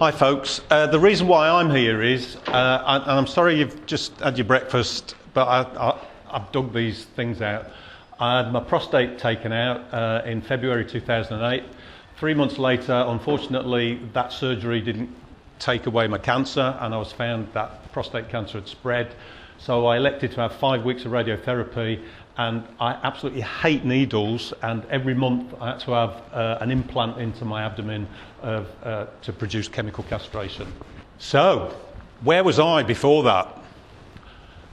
Hi folks, the reason why I'm here is, and I'm sorry you've just had your breakfast, but I've dug these things out. I had my prostate taken out in February 2008. 3 months later, unfortunately, that surgery didn't take away my cancer, and I was found that prostate cancer had spread. So I elected to have 5 weeks of radiotherapy, and I absolutely hate needles, and every month I had to have an implant into my abdomen to produce chemical castration. So, where was I before that?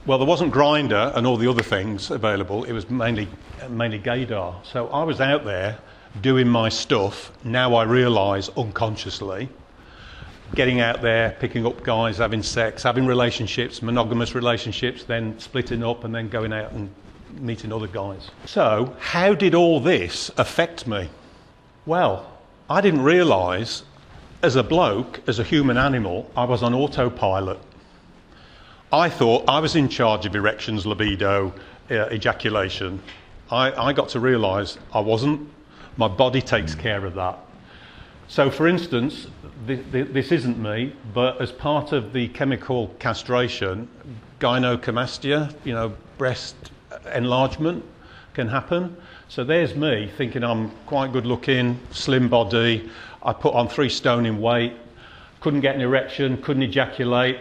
Well, there wasn't Grindr and all the other things available. It was mainly gaydar. So I was out there doing my stuff. Now I realise unconsciously, getting out there, picking up guys, having sex, having relationships, monogamous relationships, then splitting up and then going out and meeting other guys. So, how did all this affect me? Well, I didn't realise, as a bloke, as a human animal, I was on autopilot. I thought I was in charge of erections, libido, ejaculation. I got to realise I wasn't. My body takes care of that. So, for instance, this isn't me, but as part of the chemical castration, gynecomastia, breast enlargement can happen. So there's me thinking I'm quite good looking, slim body. I put on 3 stone in weight, couldn't get an erection, couldn't ejaculate.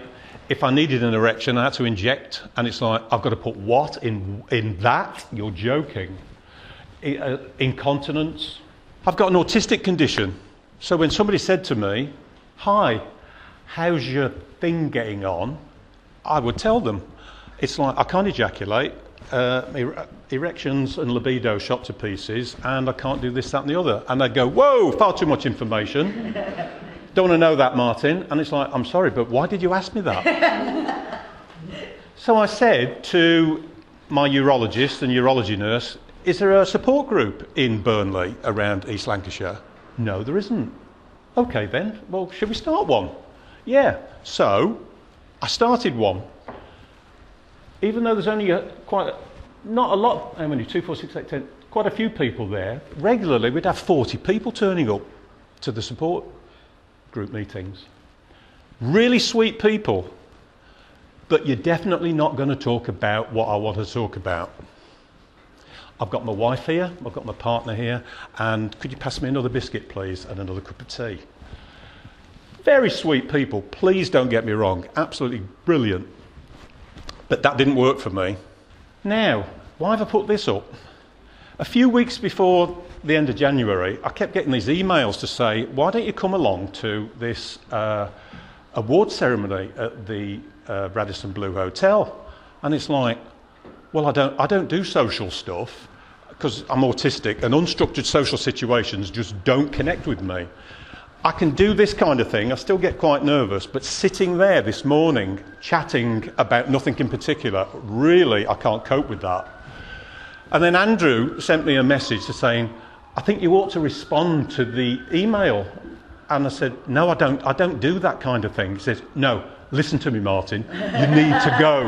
If I needed an erection, I had to inject, and it's like, I've got to put what in that? You're joking. Incontinence. I've got an autistic condition. So when somebody said to me, "Hi, how's your thing getting on?" I would tell them. It's like, I can't ejaculate, erections and libido shot to pieces, and I can't do this, that and the other. And they'd go, "Whoa, far too much information. Don't want to know that, Martin." And it's like, I'm sorry, but why did you ask me that? So I said to my urologist and urology nurse, "Is there a support group in Burnley around East Lancashire?" "No, there isn't." "Okay then, well, should we start one?" "Yeah." So I started one. Even though there's only not a lot, how many, 2, 4, 6, 8, 10, quite a few people there, regularly we'd have 40 people turning up to the support group meetings. Really sweet people, but you're definitely not going to talk about what I want to talk about. I've got my wife here, I've got my partner here, and could you pass me another biscuit, please, and another cup of tea? Very sweet people, please don't get me wrong, absolutely brilliant. But that didn't work for me. Now, why have I put this up? A few weeks before the end of January, I kept getting these emails to say, "Why don't you come along to this award ceremony at the Radisson Blu Hotel?" And it's like, well, I don't do social stuff because I'm autistic, and unstructured social situations just don't connect with me. I can do this kind of thing, I still get quite nervous, but sitting there this morning, chatting about nothing in particular, really, I can't cope with that. And then Andrew sent me a message to saying, "I think you ought to respond to the email." And I said, "No, I don't do that kind of thing." He says, "No, listen to me, Martin, you need to go."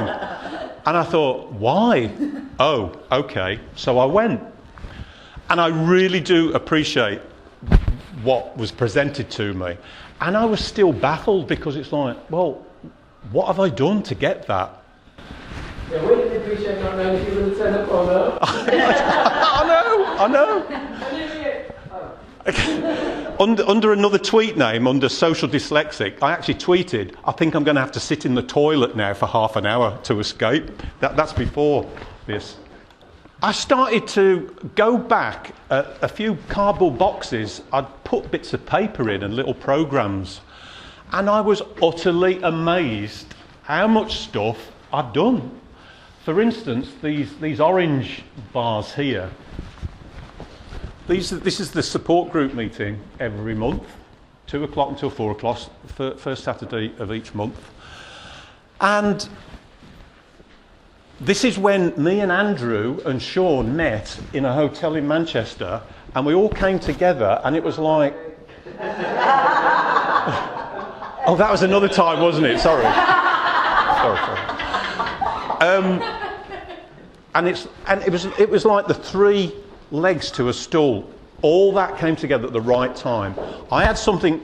And I thought, why? Oh, okay, so I went. And I really do appreciate what was presented to me, and I was still baffled because it's like, well, what have I done to get that? Yeah, we didn't appreciate not knowing if you were going to turn up or not. I know. Under another tweet name, under Social Dyslexic, I actually tweeted, "I think I'm going to have to sit in the toilet now for half an hour to escape." That's before this. I started to go back at a few cardboard boxes. I'd put bits of paper in and little programs, and I was utterly amazed how much stuff I'd done. For instance, these orange bars here. This is the support group meeting every month, 2 o'clock until 4 o'clock, first Saturday of each month. And this is when me and Andrew and Sean met in a hotel in Manchester, and we all came together, and it was like... Oh, that was another time, wasn't it? Sorry. Sorry. And it was like the 3 legs to a stool. All that came together at the right time. I had something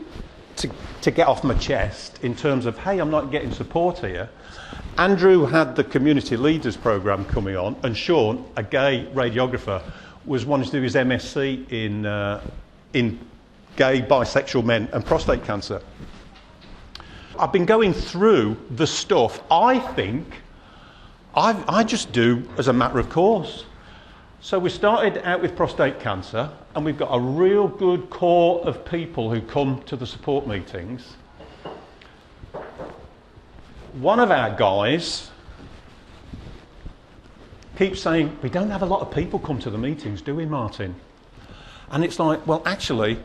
to get off my chest in terms of, hey, I'm not getting support here. Andrew had the community leaders program coming on, and Sean, a gay radiographer, was wanting to do his MSc in gay, bisexual men and prostate cancer. I've been going through the stuff I think I just do as a matter of course. So we started out with prostate cancer, and we've got a real good core of people who come to the support meetings. One of our guys keeps saying, we don't have a lot of people come to the meetings, do we, Martin? And it's like, well, actually,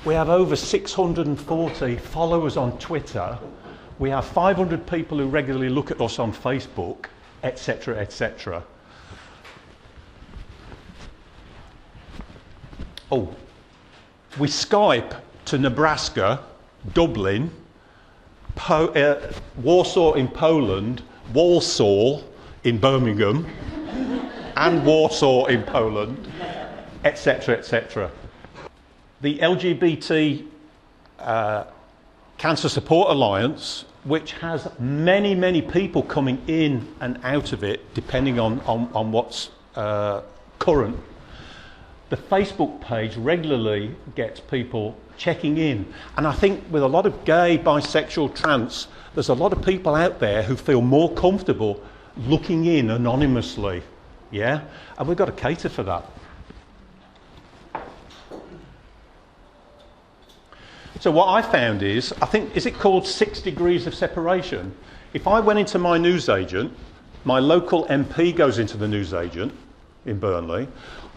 we have over 640 followers on Twitter. We have 500 people who regularly look at us on Facebook, etc., etc. Oh, we Skype to Nebraska, Dublin, Warsaw in Poland, Walsall in Birmingham, and Warsaw in Poland, etc., etc. The LGBT Cancer Support Alliance, which has many, many people coming in and out of it, depending on what's current. The Facebook page regularly gets people checking in. And I think with a lot of gay, bisexual, trans, there's a lot of people out there who feel more comfortable looking in anonymously. Yeah? And we've got to cater for that. So what I found is, I think, is it called 6 degrees of separation? If I went into my newsagent, my local MP goes into the newsagent in Burnley,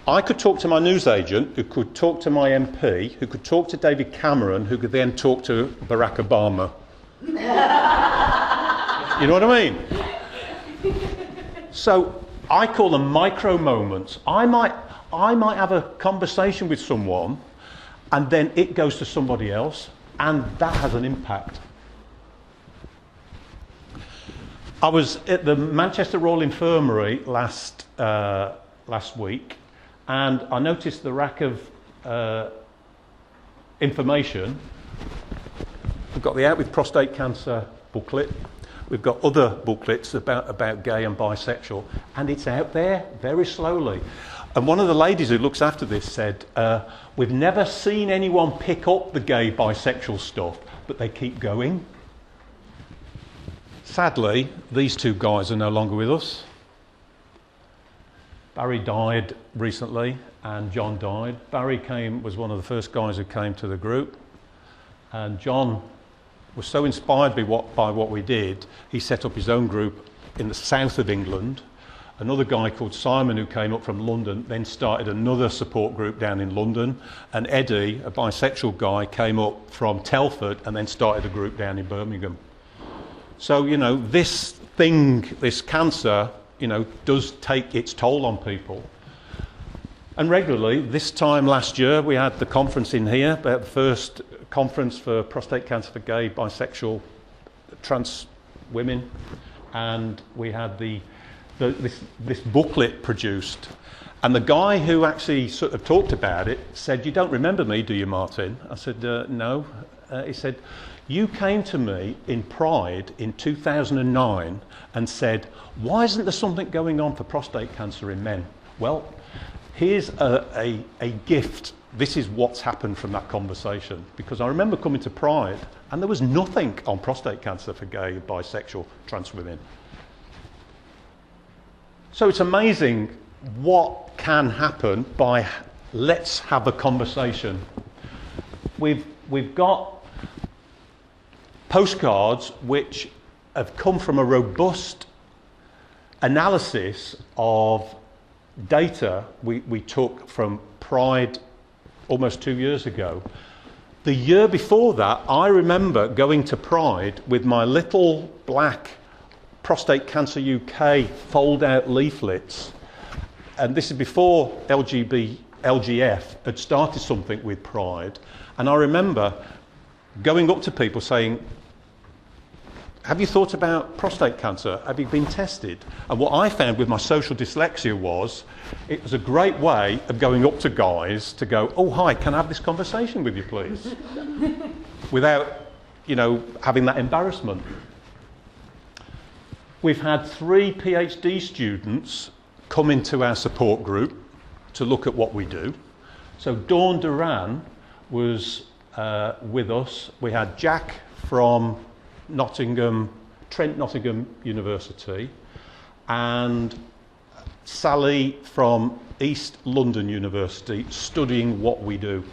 I could talk to my newsagent, who could talk to my MP, who could talk to David Cameron, who could then talk to Barack Obama. You know what I mean? So I call them micro moments. I might have a conversation with someone, and then it goes to somebody else, and that has an impact. I was at the Manchester Royal Infirmary last week, and I noticed the rack of information. We've got the Out with Prostate Cancer booklet. We've got other booklets about gay and bisexual, and it's out there very slowly. And one of the ladies who looks after this said, we've never seen anyone pick up the gay, bisexual stuff, but they keep going. Sadly, these two guys are no longer with us. Barry died recently, and John died. Barry was one of the first guys who came to the group, and John was so inspired by what we did, he set up his own group in the south of England. Another guy called Simon, who came up from London, then started another support group down in London. And Eddie, a bisexual guy, came up from Telford and then started a group down in Birmingham. So, you know, this cancer, you know, does take its toll on people. And regularly, this time last year, we had the conference in here, the first conference for prostate cancer for gay, bisexual, trans women. And we had this booklet produced, and the guy who actually sort of talked about it said, "You don't remember me, do you, Martin?" I said, "No." He said, "You came to me in Pride in 2009 and said, why isn't there something going on for prostate cancer in men?" Well, here's a gift. This is what's happened from that conversation, because I remember coming to Pride and there was nothing on prostate cancer for gay, bisexual, trans women. So it's amazing what can happen by let's have a conversation. We've got postcards which have come from a robust analysis of data we took from Pride almost 2 years ago. The year before that, I remember going to Pride with my little black Prostate Cancer UK fold-out leaflets, and this is before LGF had started something with Pride, and I remember going up to people saying, "Have you thought about prostate cancer? Have you been tested?" And what I found with my social dyslexia was, it was a great way of going up to guys to go, "Oh, hi, can I have this conversation with you, please?" without, having that embarrassment. We've had 3 PhD students come into our support group to look at what we do. So Dawn Duran was with us. We had Jack from Trent Nottingham University, and Sally from East London University studying what we do.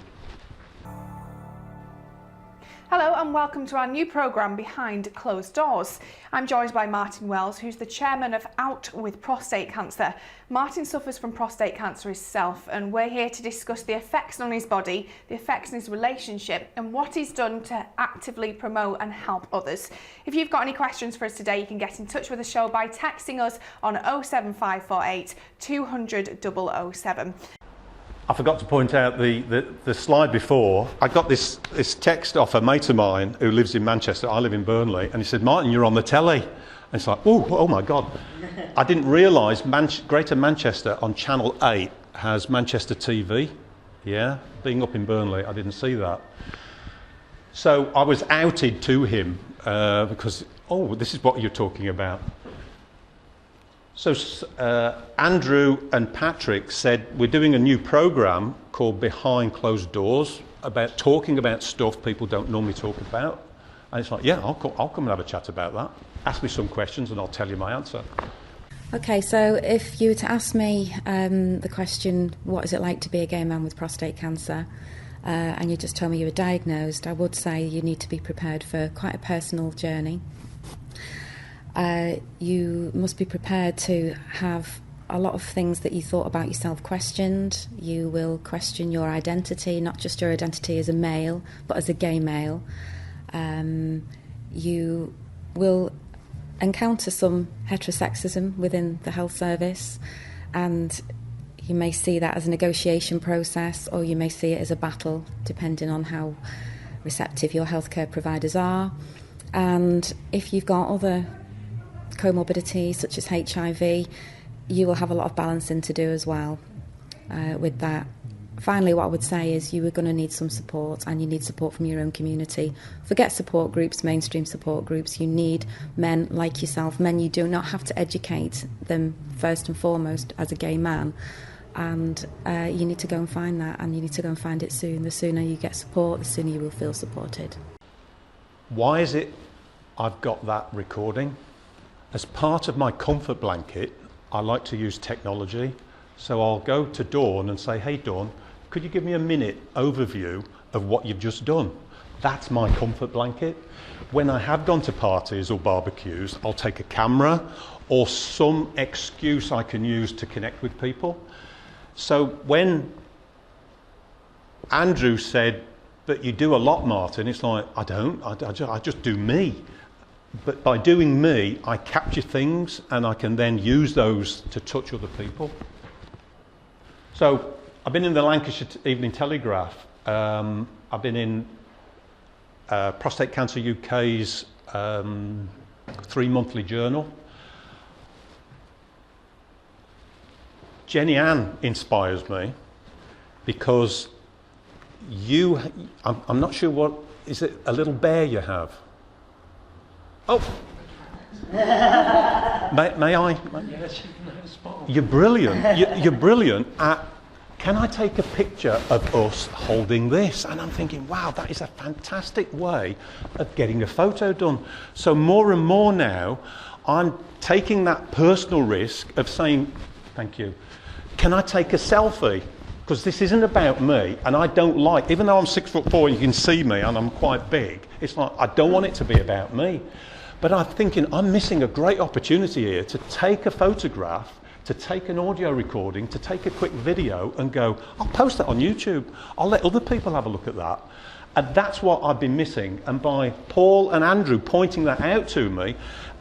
Hello and welcome to our new programme Behind Closed Doors. I'm joined by Martin Wells, who's the chairman of Out With Prostate Cancer. Martin suffers from prostate cancer himself, and we're here to discuss the effects on his body, the effects on his relationship, and what he's done to actively promote and help others. If you've got any questions for us today, you can get in touch with the show by texting us on 07548 200 007. I forgot to point out the slide before. I got this text off a mate of mine who lives in Manchester. I live in Burnley, and he said, "Martin, you're on the telly." And it's like, oh my God. I didn't realise Greater Manchester on Channel 8 has Manchester TV. Yeah, being up in Burnley, I didn't see that. So I was outed to him because, this is what you're talking about. So Andrew and Patrick said, we're doing a new programme called Behind Closed Doors, about talking about stuff people don't normally talk about. And it's like, yeah, I'll come and have a chat about that. Ask me some questions and I'll tell you my answer. Okay, so if you were to ask me the question, what is it like to be a gay man with prostate cancer, and you just told me you were diagnosed, I would say you need to be prepared for quite a personal journey. You must be prepared to have a lot of things that you thought about yourself questioned. You will question your identity, not just your identity as a male, but as a gay male. You will encounter some heterosexism within the health service, and you may see that as a negotiation process, or you may see it as a battle, depending on how receptive your healthcare providers are. And if you've got other comorbidities such as HIV, you will have a lot of balancing to do as well with that. Finally, what I would say is you are going to need some support, and you need support from your own community. Forget support groups, mainstream support groups. You need men like yourself, men you do not have to educate them first and foremost as a gay man, and you need to go and find that, and you need to go and find it soon. The sooner you get support, the sooner you will feel supported. Why is it I've got that recording? As part of my comfort blanket, I like to use technology. So I'll go to Dawn and say, "Hey Dawn, could you give me a minute overview of what you've just done?" That's my comfort blanket. When I have gone to parties or barbecues, I'll take a camera or some excuse I can use to connect with people. So when Andrew said, "But you do a lot, Martin," it's like, I don't. I just do me. But by doing me, I capture things and I can then use those to touch other people. So I've been in the Lancashire Evening Telegraph. I've been in Prostate Cancer UK's 3-monthly journal. Jenny Ann inspires me because I'm not sure what, is it a little bear you have? Oh, may I? Yes, you can have a spot. You're brilliant. You're brilliant at, can I take a picture of us holding this? And I'm thinking, wow, that is a fantastic way of getting a photo done. So more and more now, I'm taking that personal risk of saying, thank you, can I take a selfie? Because this isn't about me, and I don't like, even though I'm 6'4", you can see me and I'm quite big, it's like, I don't want it to be about me. But I'm thinking, I'm missing a great opportunity here to take a photograph, to take an audio recording, to take a quick video and go, I'll post that on YouTube. I'll let other people have a look at that. And that's what I've been missing. And by Paul and Andrew pointing that out to me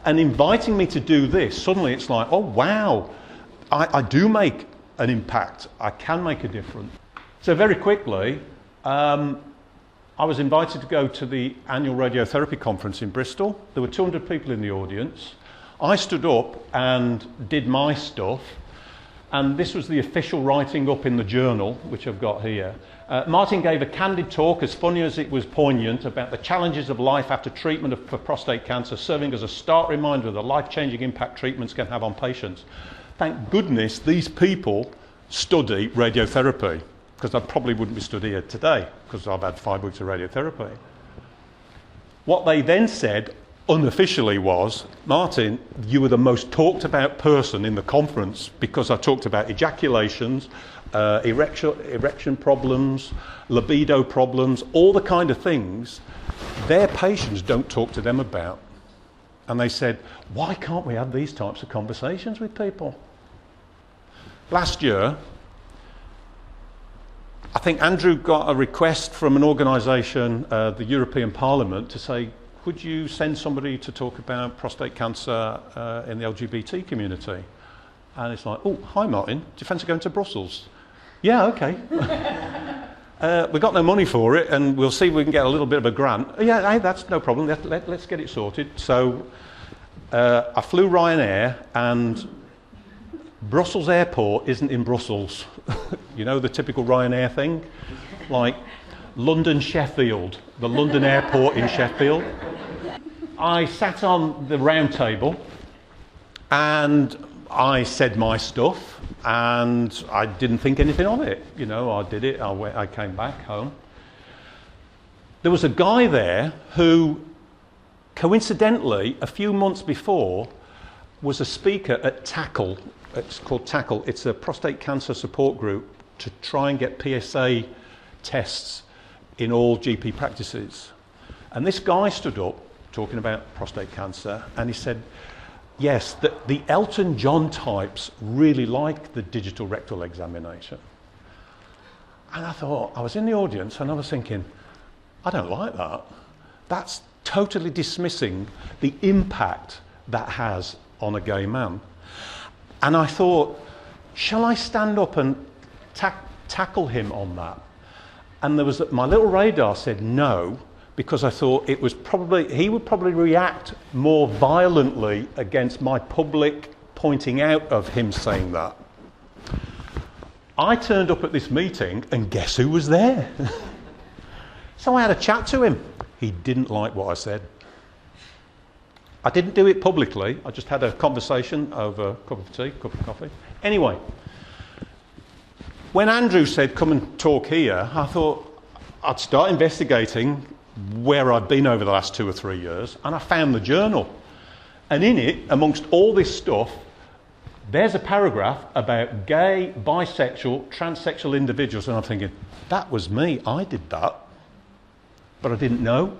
and inviting me to do this, suddenly it's like, oh wow, I do make an impact. I can make a difference. So very quickly, I was invited to go to the annual radiotherapy conference in Bristol. There were 200 people in the audience. I stood up and did my stuff. And this was the official writing up in the journal, which I've got here. Martin gave a candid talk, as funny as it was poignant, about the challenges of life after treatment for prostate cancer, serving as a stark reminder of the life-changing impact treatments can have on patients. Thank goodness these people study radiotherapy, because I probably wouldn't be stood here today, because I've had 5 weeks of radiotherapy. What they then said, unofficially, was, Martin, you were the most talked about person in the conference, because I talked about ejaculations, erection problems, libido problems, all the kind of things their patients don't talk to them about. And they said, why can't we have these types of conversations with people? Last year, I think Andrew got a request from an organisation, the European Parliament, to say, could you send somebody to talk about prostate cancer in the LGBT community? And it's like, oh, hi Martin, do you fancy going to Brussels? Yeah, okay. We've got no money for it, and we'll see if we can get a little bit of a grant. Yeah, hey, that's no problem, let's get it sorted. So I flew Ryanair, and Brussels Airport isn't in Brussels. You know, the typical Ryanair thing? Like London Sheffield, the London Airport in Sheffield. I sat on the round table and I said my stuff, and I didn't think anything of it. You know, I did it, I came back home. There was a guy there who, coincidentally, a few months before, was a speaker at TACKLE. It's called TACKLE. It's a prostate cancer support group to try and get PSA tests in all GP practices. And this guy stood up talking about prostate cancer, and he said, yes, the Elton John types really like the digital rectal examination. And I thought, I was in the audience and I was thinking, I don't like that. That's totally dismissing the impact that has on a gay man. And I thought, shall I stand up and tackle him on that? And there was my little radar said no, because I thought it was he would probably react more violently against my public pointing out of him saying that. I turned up at this meeting, and guess who was there? So I had a chat to him. He didn't like what I said. I didn't do it publicly. I just had a conversation over a cup of tea, cup of coffee. Anyway, when Andrew said, come and talk here, I thought I'd start investigating where I'd been over the last 2 or 3 years, and I found the journal. And in it, amongst all this stuff, there's a paragraph about gay, bisexual, transsexual individuals, and I'm thinking, that was me, I did that. But I didn't know.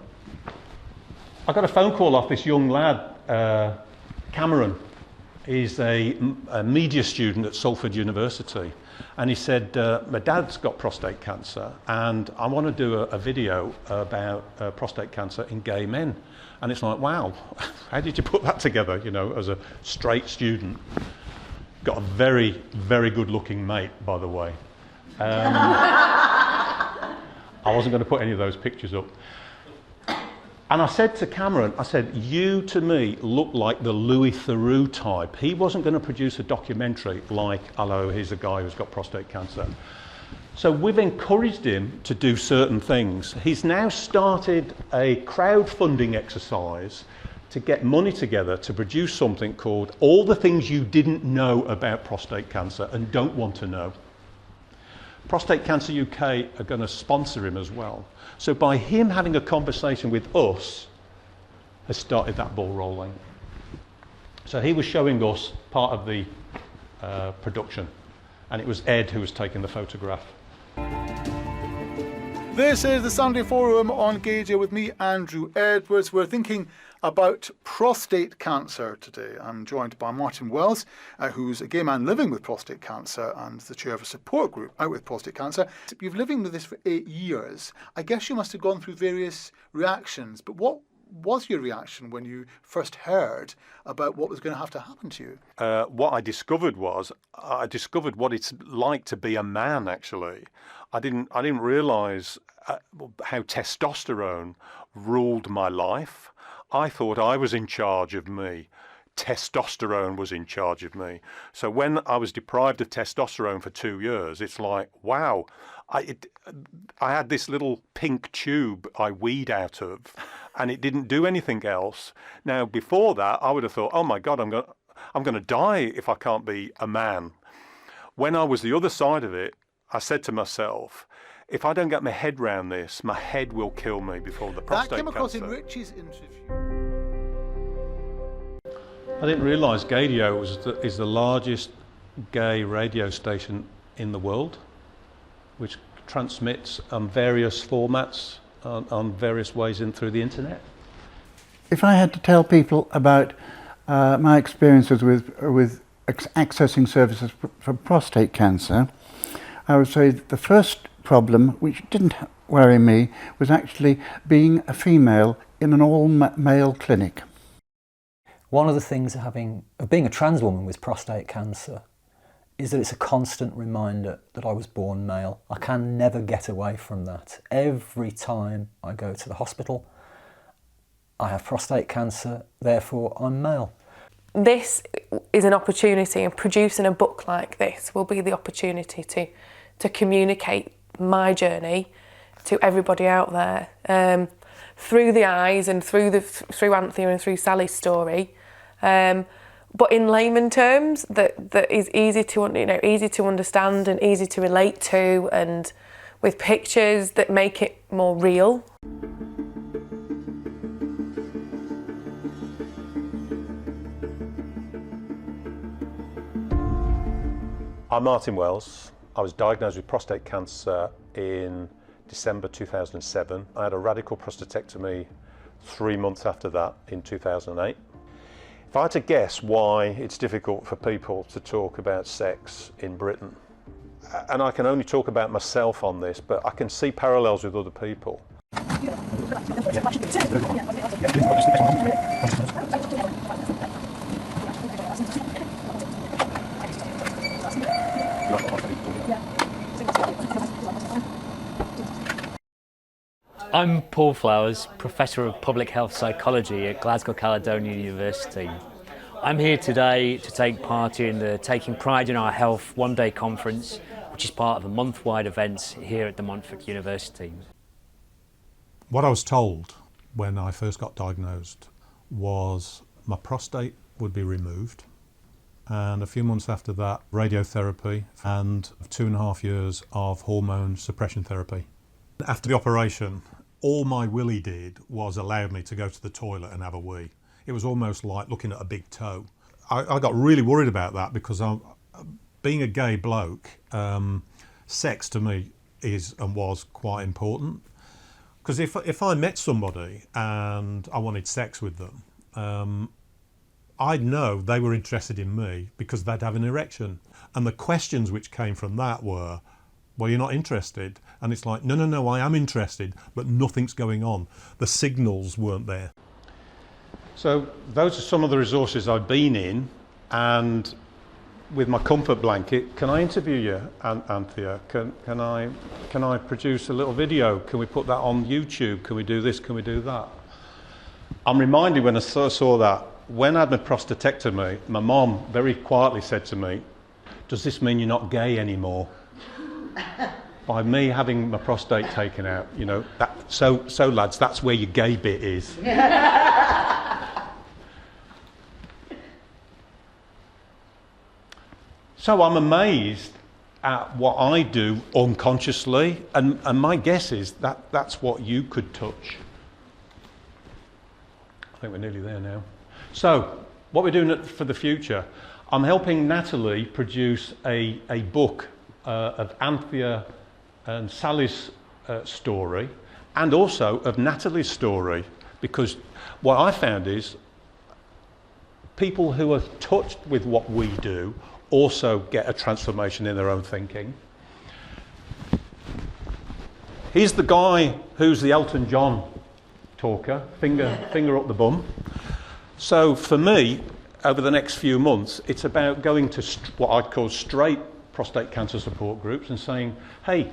I got a phone call off this young lad, Cameron. He's a media student at Salford University. And he said, my dad's got prostate cancer, and I want to do a video about prostate cancer in gay men. And it's like, wow, how did you put that together, you know, as a straight student? Got a very, very good-looking mate, by the way. I wasn't going to put any of those pictures up. And I said to Cameron, I said, you to me look like the Louis Theroux type. He wasn't going to produce a documentary like, hello, here's a guy who's got prostate cancer. So we've encouraged him to do certain things. He's now started a crowdfunding exercise to get money together to produce something called All the Things You Didn't Know About Prostate Cancer and Don't Want to Know. Prostate Cancer UK are going to sponsor him as well. So by him having a conversation with us has started that ball rolling. So he was showing us part of the production, and it was Ed who was taking the photograph. This is the Sunday Forum on Gauge with me, Andrew Edwards. We're thinking about prostate cancer today. I'm joined by Martin Wells, who's a gay man living with prostate cancer and the chair of a support group out with prostate cancer. You've been living with this for 8 years. I guess you must have gone through various reactions, but what was your reaction when you first heard about what was going to have to happen to you? What I discovered was, I discovered what it's like to be a man, actually. I didn't realise how testosterone ruled my life. I thought I was in charge of me. testosterone was in charge of me. So when I was deprived of testosterone for 2 years, it's like, wow, I had this little pink tube I weed out of, and it didn't do anything else. Now, before that, I would have thought, oh my God, I'm going to die if I can't be a man. When I was the other side of it, I said to myself, if I don't get my head round this, my head will kill me before the prostate That came across cancer. in Richie's interview. I didn't realise Gadio is the largest gay radio station in the world, which transmits on various formats, on various ways in through the internet. If I had to tell people about my experiences with accessing services for prostate cancer, I would say that the first problem, which didn't worry me, was actually being a female in an all-male clinic. One of the things of being a trans woman with prostate cancer is that it's a constant reminder that I was born male. I can never get away from that. Every time I go to the hospital, I have prostate cancer, therefore I'm male. This is an opportunity, and producing a book like this will be the opportunity to communicate my journey to everybody out there, through the eyes and through Anthea and through Sally's story, but in layman terms that is easy to understand and easy to relate to, and with pictures that make it more real. I'm Martin Wells. I was diagnosed with prostate cancer in December 2007. I had a radical prostatectomy 3 months after that in 2008. If I had to guess why it's difficult for people to talk about sex in Britain, and I can only talk about myself on this, but I can see parallels with other people. I'm Paul Flowers, Professor of Public Health Psychology at Glasgow Caledonian University. I'm here today to take part in the Taking Pride in Our Health one-day conference, which is part of a month-wide event here at the Montfort University. What I was told when I first got diagnosed was my prostate would be removed, and a few months after that, radiotherapy and 2.5 years of hormone suppression therapy. After the operation, all my willy did was allowed me to go to the toilet and have a wee. It was almost like looking at a big toe. I got really worried about that because being a gay bloke, sex to me is and was quite important. Because if I met somebody and I wanted sex with them, I'd know they were interested in me because they'd have an erection. And the questions which came from that were, well, you're not interested. And it's like, no, I am interested, but nothing's going on. The signals weren't there. So those are some of the resources I've been in, and with my comfort blanket, can I interview you, Anthea? Can I produce a little video? Can we put that on YouTube? Can we do this? Can we do that? I'm reminded when I saw that, when I had my prostatectomy, my mom very quietly said to me, does this mean you're not gay anymore? By me having my prostate taken out, you know, so lads, that's where your gay bit is. So I'm amazed at what I do unconsciously, and my guess is that that's what you could touch. I think we're nearly there now. So, what we're doing for the future, I'm helping Natalie produce a book of Anthea and Sally's story, and also of Natalie's story, because what I found is people who are touched with what we do also get a transformation in their own thinking. He's the guy who's the Elton John talker, finger up the bum. So for me, over the next few months, it's about going to what I'd call straight prostate cancer support groups and saying, hey,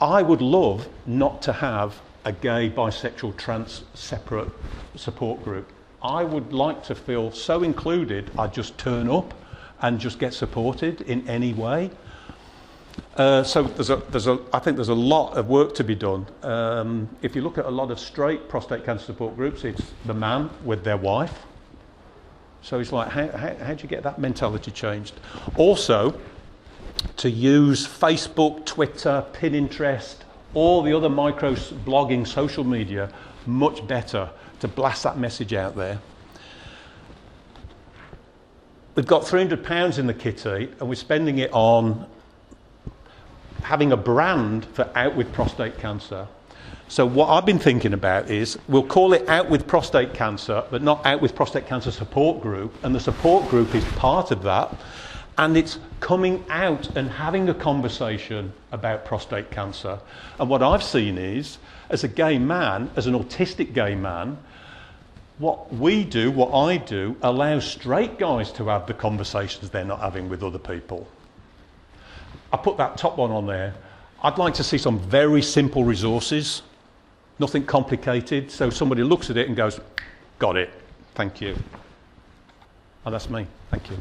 I would love not to have a gay, bisexual, trans separate support group. I would like to feel so included, I just turn up and just get supported in any way. So I think there's a lot of work to be done. If you look at a lot of straight prostate cancer support groups, it's the man with their wife. So it's like, how do you get that mentality changed? Also, to use Facebook, Twitter, Pinterest, all the other micro-blogging social media much better to blast that message out there. We've got £300 in the kitty and we're spending it on having a brand for Out With Prostate Cancer. So what I've been thinking about is we'll call it Out With Prostate Cancer, but not Out With Prostate Cancer Support Group, and the support group is part of that, and it's coming out and having a conversation about prostate cancer. And what I've seen is, as a gay man, as an autistic gay man, what I do, allows straight guys to have the conversations they're not having with other people. I put that top one on there. I'd like to see some very simple resources, nothing complicated, so somebody looks at it and goes, got it, thank you. And that's me, thank you.